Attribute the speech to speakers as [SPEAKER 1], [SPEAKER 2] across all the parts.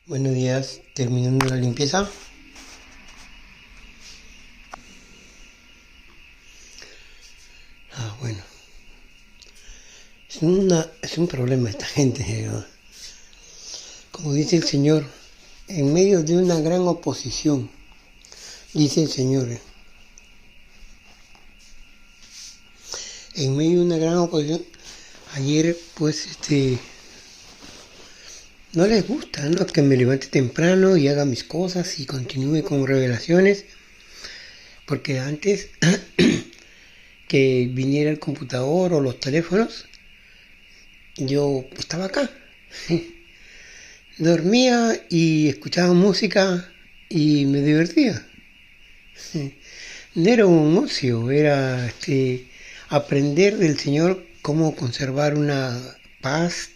[SPEAKER 1] Buenos días, terminando la limpieza. Bueno, es un problema esta gente, ¿no? Como dice el Señor, en medio de una gran oposición, dice el Señor, en medio de una gran oposición, ayer pues no les gusta, ¿no? Que me levante temprano y haga mis cosas y continúe con revelaciones, porque antes que viniera el computador o los teléfonos, yo estaba acá. Dormía y escuchaba música y me divertía. No era un ocio, era aprender del Señor cómo conservar una paz,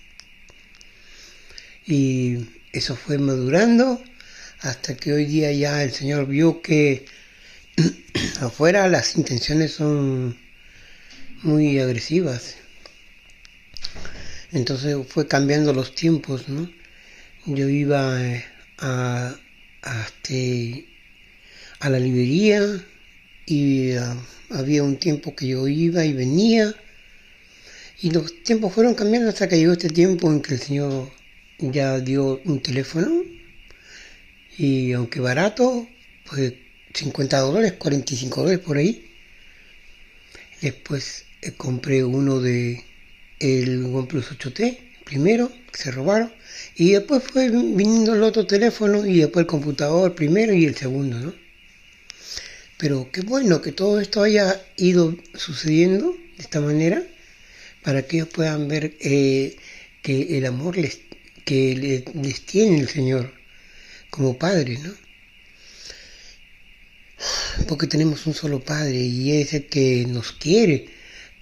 [SPEAKER 1] y eso fue madurando hasta que hoy día ya el Señor vio que afuera las intenciones son muy agresivas. Entonces fue cambiando los tiempos, ¿no? Yo iba a, a, este, a la librería y había un tiempo que yo iba y venía, y los tiempos fueron cambiando hasta que llegó este tiempo en que el Señor ya dio un teléfono, y aunque barato, pues $50, $45 por ahí. Después compré uno de el OnePlus 8T primero, que se robaron, y después fue viniendo el otro teléfono y después el computador primero y el segundo, ¿no? Pero qué bueno que todo esto haya ido sucediendo de esta manera, para que ellos puedan ver que el amor les tiene el Señor como Padre, ¿no? Porque tenemos un solo Padre y es el que nos quiere.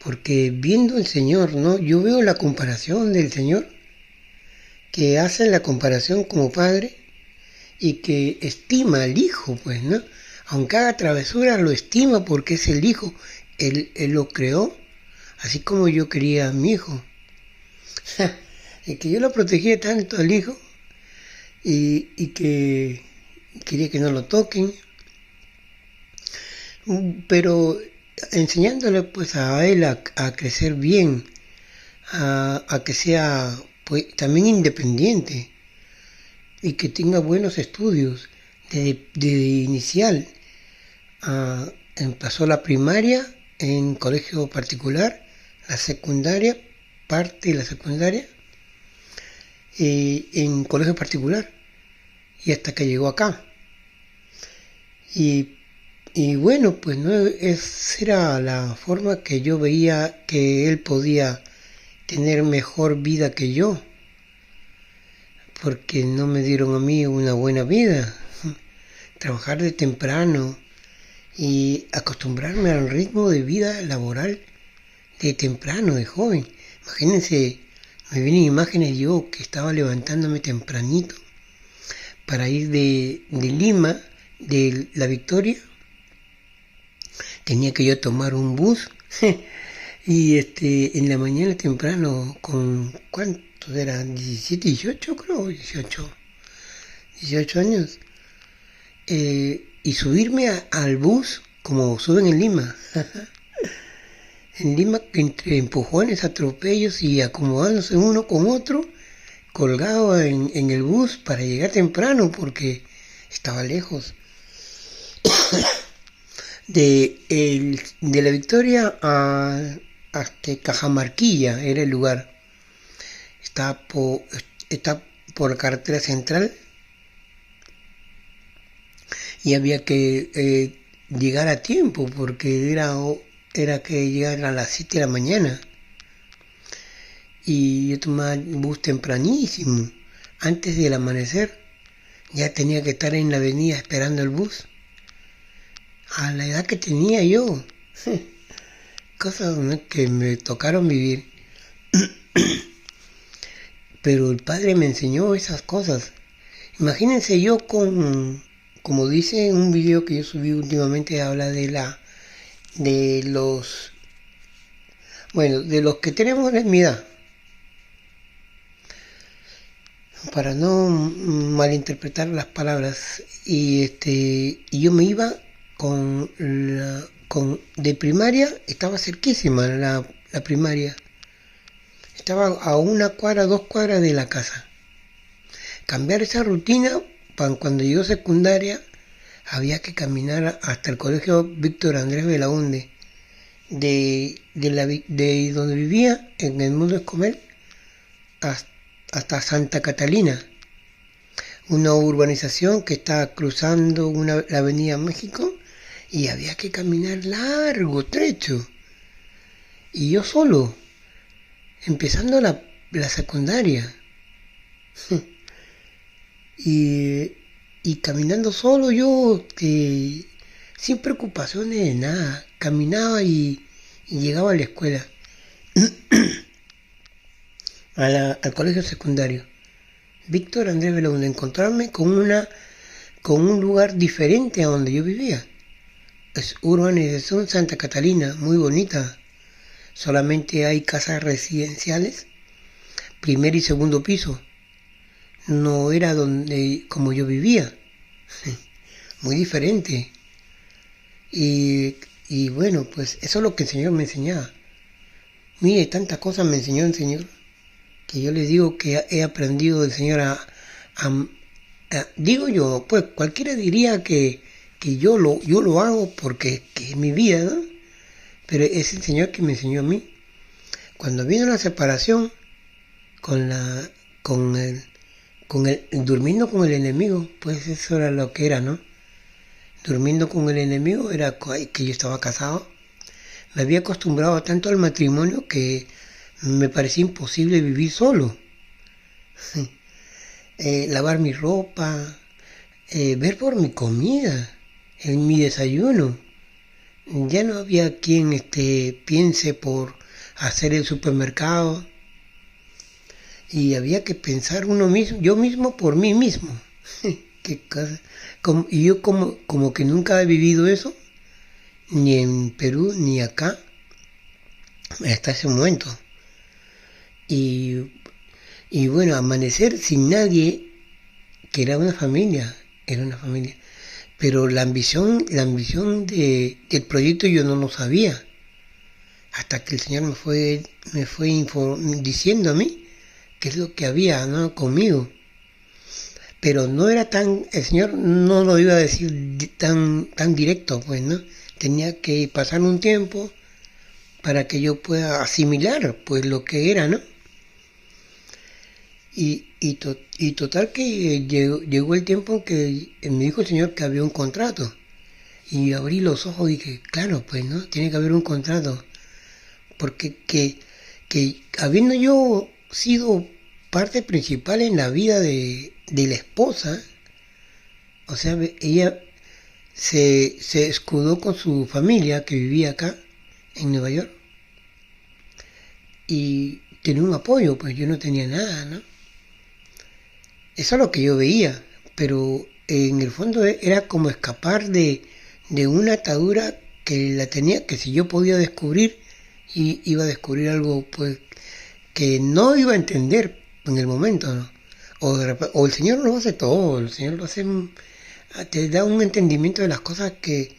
[SPEAKER 1] Porque viendo el Señor, ¿no? Yo veo la comparación del Señor, que hace la comparación como Padre y que estima al Hijo, pues, ¿no? Aunque haga travesuras, lo estima porque es el Hijo. Él lo creó, así como yo quería a mi hijo. Y que yo lo protegía tanto al hijo, y que quería que no lo toquen, pero enseñándole pues a él a crecer bien, a que sea pues también independiente y que tenga buenos estudios de inicial. Pasó la primaria en colegio particular, la secundaria, parte de la secundaria, en colegio particular, y hasta que llegó acá. Y, y bueno, pues no, esa era la forma que yo veía que él podía tener mejor vida que yo, porque no me dieron a mí una buena vida. Trabajar de temprano y acostumbrarme al ritmo de vida laboral de temprano, de joven. Imagínense, me vienen imágenes yo que estaba levantándome tempranito para ir de Lima, de La Victoria. Tenía que yo tomar un bus y en la mañana temprano, con ¿cuántos eran? 17, 18 creo, 18 años, y subirme al bus como suben en Lima. En Lima, entre empujones, atropellos y acomodándose uno con otro, colgado en el bus para llegar temprano porque estaba lejos. De La Victoria hasta Cajamarquilla era el lugar. Está por la carretera central, y había que llegar a tiempo porque era que llegar a las 7 de la mañana. Y yo tomaba el bus tempranísimo, antes del amanecer. Ya tenía que estar en la avenida esperando el bus. A la edad que tenía yo. Cosas, ¿no?, que me tocaron vivir. Pero el Padre me enseñó esas cosas. Imagínense yo como dice en un video que yo subí últimamente, habla de los, bueno, de los que tenemos en mi edad. para no malinterpretar las palabras. Y yo me iba de primaria, estaba cerquísima la primaria. Estaba a 1 cuadra, 2 cuadras de la casa. Cambiar esa rutina, cuando llegó secundaria, había que caminar hasta el colegio Víctor Andrés Belaúnde, de donde vivía, en el Mundo Escomer, hasta Santa Catalina, una urbanización que está cruzando la avenida México, y había que caminar largo trecho. Y yo solo, empezando la secundaria. y caminando solo yo, sin preocupaciones de nada, caminaba y llegaba a la escuela, al colegio secundario. Víctor Andrés Belaúnde, encontrarme con un lugar diferente a donde yo vivía. Es urbanización Santa Catalina, muy bonita. Solamente hay casas residenciales, primer y segundo piso. No era como yo vivía, muy diferente. Y bueno, pues eso es lo que el Señor me enseñaba. Mire, tantas cosas me enseñó el Señor, que yo les digo que he aprendido del Señor digo yo, pues cualquiera diría que yo lo hago porque es mi vida, ¿no? Pero es el Señor que me enseñó a mí. Cuando vino la separación con durmiendo con el enemigo, pues eso era lo que era, ¿no? Durmiendo con el enemigo era que yo estaba casado. Me había acostumbrado tanto al matrimonio que me parecía imposible vivir solo. Lavar mi ropa, ver por mi comida, en mi desayuno. Ya no había quien piense por hacer el supermercado. Y había que pensar yo mismo por mí mismo. Qué cosa. Y yo como que nunca he vivido eso, ni en Perú ni acá, hasta ese momento. Y bueno, amanecer sin nadie, que era una familia. Pero la ambición del proyecto yo no lo sabía, hasta que el Señor me fue diciendo a mí qué es lo que había, ¿no?, conmigo. Pero no era el Señor no lo iba a decir tan directo, pues, ¿no? Tenía que pasar un tiempo para que yo pueda asimilar, pues, lo que era, ¿no? Y total que llegó el tiempo en que me dijo el Señor que había un contrato. Y abrí los ojos y dije, claro, pues, ¿no? Tiene que haber un contrato. Porque que habiendo yo sido parte principal en la vida de la esposa, o sea, ella se escudó con su familia que vivía acá en Nueva York, y tenía un apoyo, pues yo no tenía nada, ¿no? Eso es lo que yo veía, pero en el fondo era como escapar de una atadura que si yo podía descubrir, iba a descubrir algo, pues, que no iba a entender en el momento, ¿no? O el Señor lo hace todo, el Señor lo hace, te da un entendimiento de las cosas que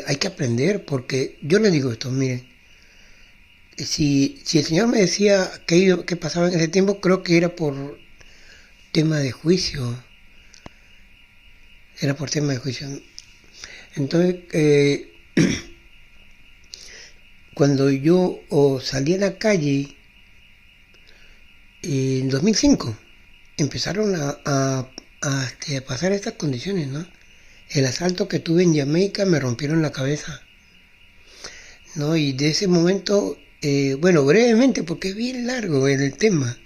[SPEAKER 1] hay que aprender, porque yo le digo esto, miren, si el Señor me decía que pasaba en ese tiempo, creo que era por tema de juicio, Entonces, cuando yo salí a la calle, en 2005, empezaron a pasar estas condiciones, ¿no? El asalto que tuve en Jamaica me rompieron la cabeza, ¿no? Y de ese momento, bueno, brevemente, porque es bien largo el tema.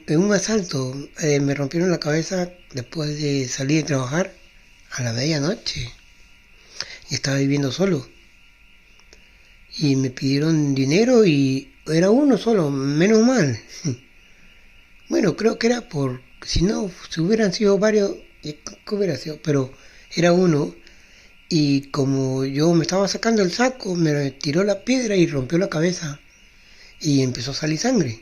[SPEAKER 1] En un asalto me rompieron la cabeza después de salir a trabajar a la medianoche. Y estaba viviendo solo. Y me pidieron dinero y era uno solo, menos mal. Bueno, creo que era si no, si hubieran sido varios, ¿qué hubiera sido? Pero era uno, y como yo me estaba sacando el saco, me tiró la piedra y rompió la cabeza y empezó a salir sangre.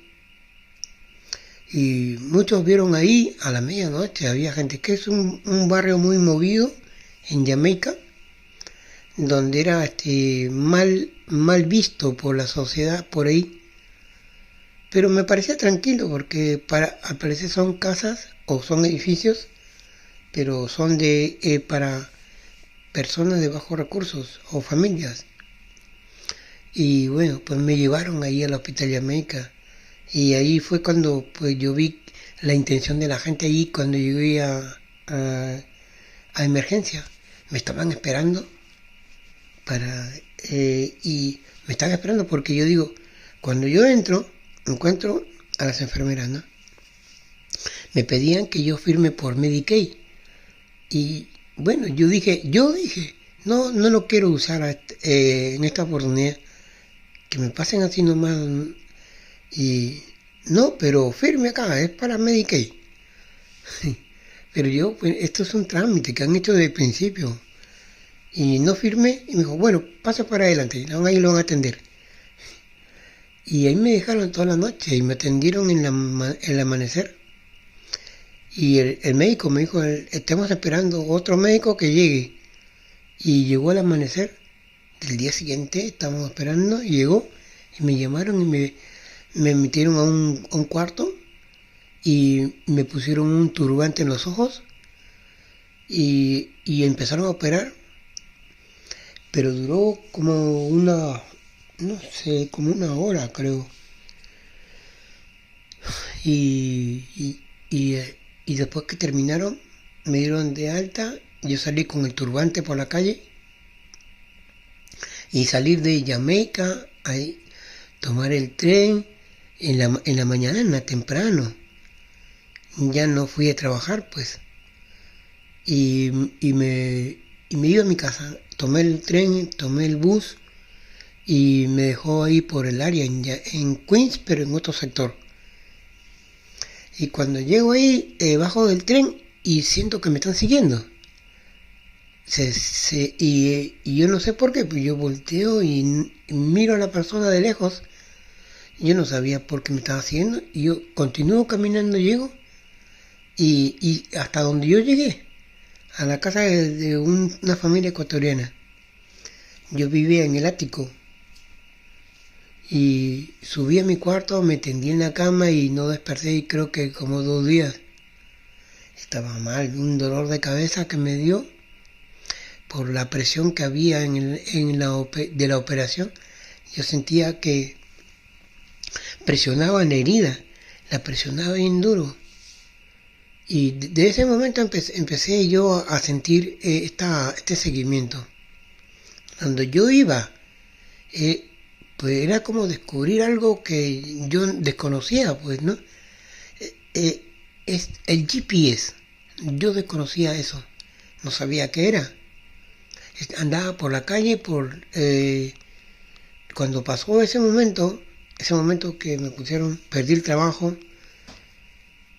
[SPEAKER 1] Y muchos vieron ahí a la medianoche, había gente, que es un barrio muy movido en Jamaica, donde era mal visto por la sociedad por ahí. Pero me parecía tranquilo porque al parecer son casas o son edificios, pero son para personas de bajos recursos o familias. Y bueno, pues me llevaron ahí al Hospital Jamaica. Y ahí fue cuando pues yo vi la intención de la gente ahí cuando llegué a emergencia. Me estaban esperando y me estaban esperando porque yo digo, cuando yo encuentro a las enfermeras, ¿no? Me pedían que yo firme por Medicaid. Y bueno, yo dije, no lo quiero usar en esta oportunidad. Que me pasen así nomás. Y no, pero firme acá, es para Medicaid. Pero yo, pues, esto es un trámite que han hecho desde el principio. Y no firmé, y me dijo, bueno, pasa para adelante, ahí lo van a atender. Y ahí me dejaron toda la noche y me atendieron en el amanecer. Y el médico me dijo, estamos esperando otro médico que llegue. Y llegó al amanecer del día siguiente, estábamos esperando, y llegó, y me llamaron y me metieron a un cuarto y me pusieron un turbante en los ojos y empezaron a operar, pero duró como como una hora creo. Y después que terminaron, me dieron de alta, yo salí con el turbante por la calle y salir de Jamaica, ahí, tomar el tren en la mañana temprano. Ya no fui a trabajar pues y me iba a mi casa, tomé el tren, tomé el bus y me dejó ahí por el área en Queens, pero en otro sector. Y cuando llego ahí, bajo del tren y siento que me están siguiendo. Y yo no sé por qué, pues yo volteo y miro a la persona de lejos. Yo no sabía por qué me estaba siguiendo y yo continúo caminando, llego y hasta donde yo llegué, a la casa de una familia ecuatoriana. Yo vivía en el ático y subí a mi cuarto, me tendí en la cama y no desperté y creo que como 2 días. Estaba mal, un dolor de cabeza que me dio por la presión que había de la operación. Yo sentía que presionaba en la herida, la presionaba bien duro. Y de ese momento empecé yo a sentir este seguimiento. Cuando yo iba, pues era como descubrir algo que yo desconocía, pues, ¿no? Es el GPS. Yo desconocía eso, no sabía qué era. Andaba por la calle, cuando pasó ese momento que me perdí el trabajo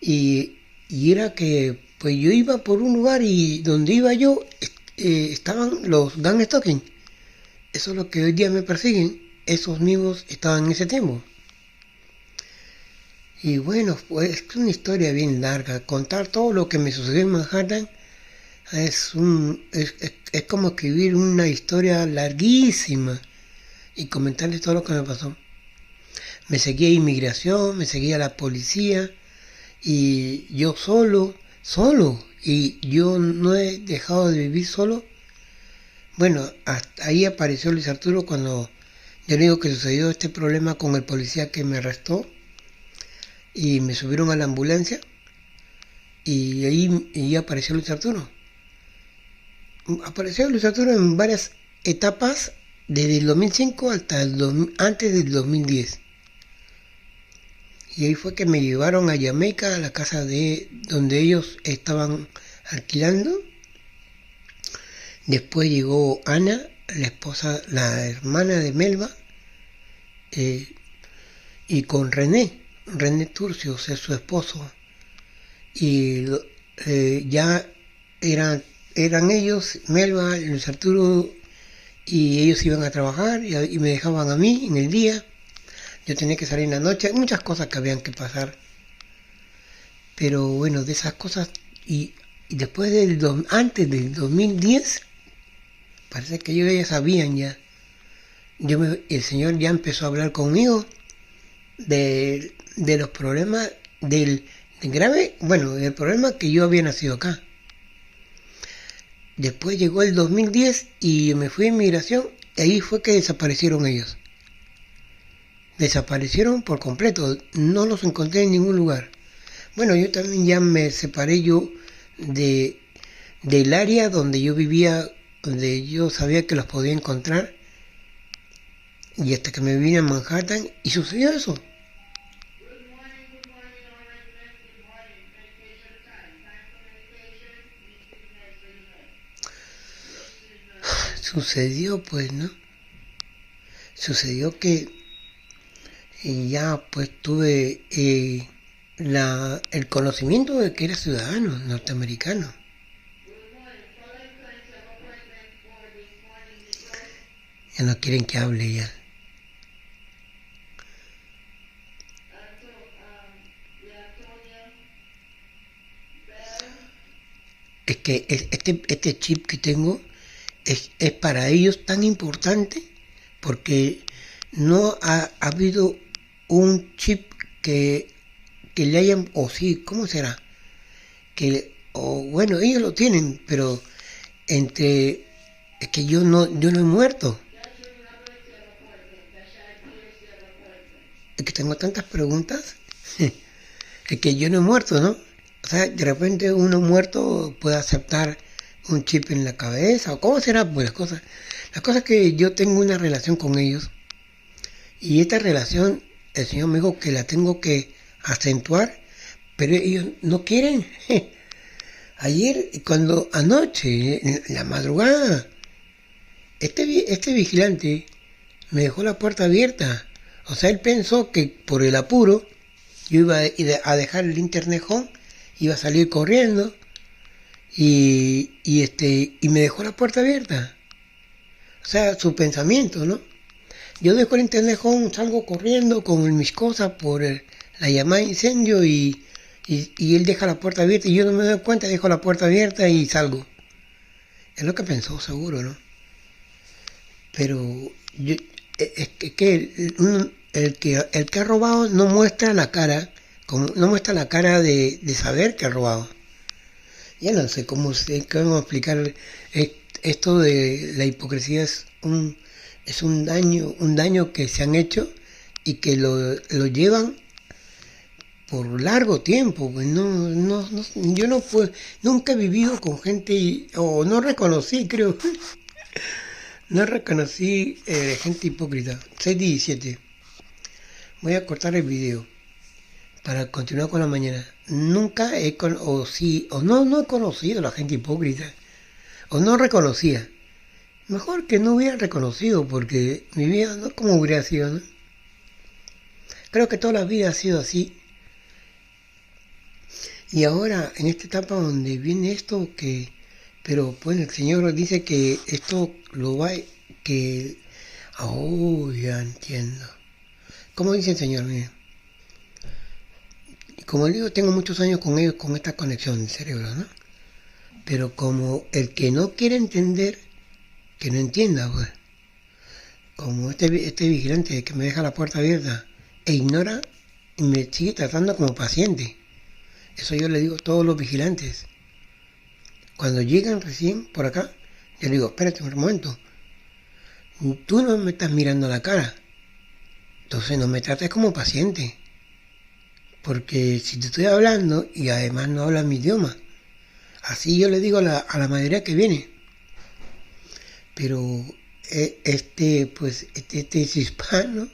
[SPEAKER 1] y era que pues yo iba por un lugar y donde iba yo estaban los gang stalking. Eso es lo que hoy día me persiguen. Esos mismos estaban en ese tiempo. Y bueno, pues es una historia bien larga. Contar todo lo que me sucedió en Manhattan es como escribir una historia larguísima y comentarles todo lo que me pasó. Me seguía inmigración, me seguía la policía y yo solo, y yo no he dejado de vivir solo. Bueno, hasta ahí apareció Luis Arturo cuando yo le digo que sucedió este problema con el policía que me arrestó y me subieron a la ambulancia y ahí apareció Luis Arturo. Apareció Luis Arturo en varias etapas desde el 2005 hasta antes del 2010. Y ahí fue que me llevaron a Jamaica, a la casa donde ellos estaban alquilando. Después llegó Ana, la hermana de Melba, y con René Turcios, es su esposo. Y ya eran ellos, Melba, Luis Arturo, y ellos iban a trabajar y me dejaban a mí en el día. Yo tenía que salir en la noche, muchas cosas que habían que pasar. Pero bueno, de esas cosas, y después antes del 2010, parece que ellos ya sabían ya. El Señor ya empezó a hablar conmigo de los problemas del grave, bueno, del problema que yo había nacido acá. Después llegó el 2010 y me fui a inmigración, y ahí fue que desaparecieron ellos. Desaparecieron por completo, no los encontré en ningún lugar. Bueno, yo también ya me separé yo del área donde yo vivía, donde yo sabía que los podía encontrar, y hasta que me vine a Manhattan y sucedió eso. Sucedió pues, ¿no? Sucedió que ya pues tuve el conocimiento de que era ciudadano norteamericano. Ya no quieren que hable ya. Es que este chip que tengo es para ellos tan importante porque no ha habido un chip que le hayan, o sí, ¿cómo será? Bueno, ellos lo tienen, pero es que yo no he muerto. Es que tengo tantas preguntas. Es que yo no he muerto, ¿no? O sea, de repente uno muerto puede aceptar un chip en la cabeza, o cómo será, pues las cosas. La cosa es que yo tengo una relación con ellos, y esta relación, el Señor me dijo que la tengo que acentuar, pero ellos no quieren. Ayer, anoche, en la madrugada, este vigilante me dejó la puerta abierta. O sea, él pensó que por el apuro yo iba a dejar el internet home, iba a salir corriendo y me dejó la puerta abierta. O sea, su pensamiento, ¿no? Yo dejo el internet home, salgo corriendo con mis cosas por la llamada de incendio y él deja la puerta abierta y yo no me doy cuenta, dejo la puerta abierta y salgo. Es lo que pensó, seguro, ¿no? Pero es que el que ha robado no muestra la cara, no muestra la cara de saber que ha robado. Ya no sé cómo explicar esto de la hipocresía. Es un daño que se han hecho y que lo llevan por largo tiempo. Pues yo nunca he vivido con gente, o no reconocí, creo, no reconocí gente hipócrita. 6:17. Voy a cortar el video para continuar con la mañana. Nunca no he conocido a la gente hipócrita, o no reconocía. Mejor que no hubiera reconocido, porque mi vida no como hubiera sido, ¿no? Creo que toda la vida ha sido así. Y ahora, en esta etapa donde viene esto, pero pues el Señor dice que esto lo va, ya entiendo. ¿Cómo dice el Señor? Mire, como digo, tengo muchos años con ellos, con esta conexión del cerebro, ¿no? Pero como el que no quiere entender, que no entienda, pues. Como este vigilante que me deja la puerta abierta e ignora y me sigue tratando como paciente. Eso yo le digo a todos los vigilantes. Cuando llegan recién por acá, yo le digo, espérate un momento. Tú no me estás mirando a la cara. Entonces no me trates como paciente. Porque si te estoy hablando y además no hablas mi idioma. Así yo le digo a la mayoría que viene. Pero este es hispano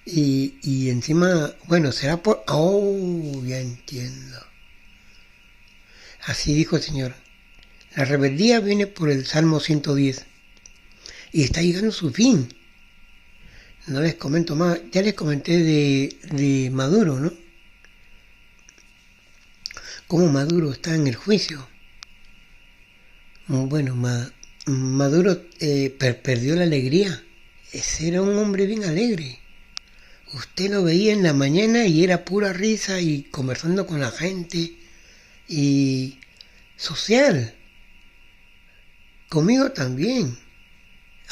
[SPEAKER 1] y encima, bueno, será por... ya entiendo. Así dijo el Señor. La rebeldía viene por el Salmo 110 y está llegando a su fin. No les comento más. Ya les comenté de Maduro, ¿no? Cómo Maduro está en el juicio. Bueno, Maduro perdió la alegría. Ese era un hombre bien alegre. Usted lo veía en la mañana y era pura risa y conversando con la gente y social. Conmigo también.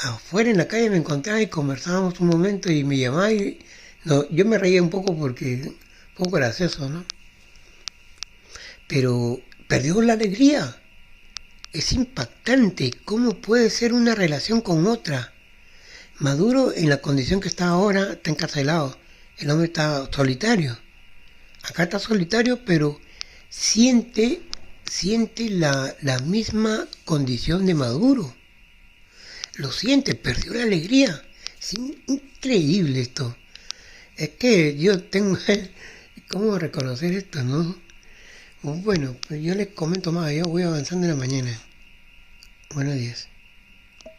[SPEAKER 1] Afuera en la calle me encontraba y conversábamos un momento y me llamaba y no, yo me reía un poco porque un poco gracioso, ¿no? Pero perdió la alegría. Es impactante cómo puede ser una relación con otra. Maduro, en la condición que está ahora, está encarcelado. El hombre está solitario. Acá está solitario, pero siente la misma condición de Maduro. Lo siente, perdió la alegría. Es increíble esto. Es que yo tengo... ¿Cómo reconocer esto, no? Bueno, pues yo les comento más. Yo voy avanzando en la mañana. Buenos días.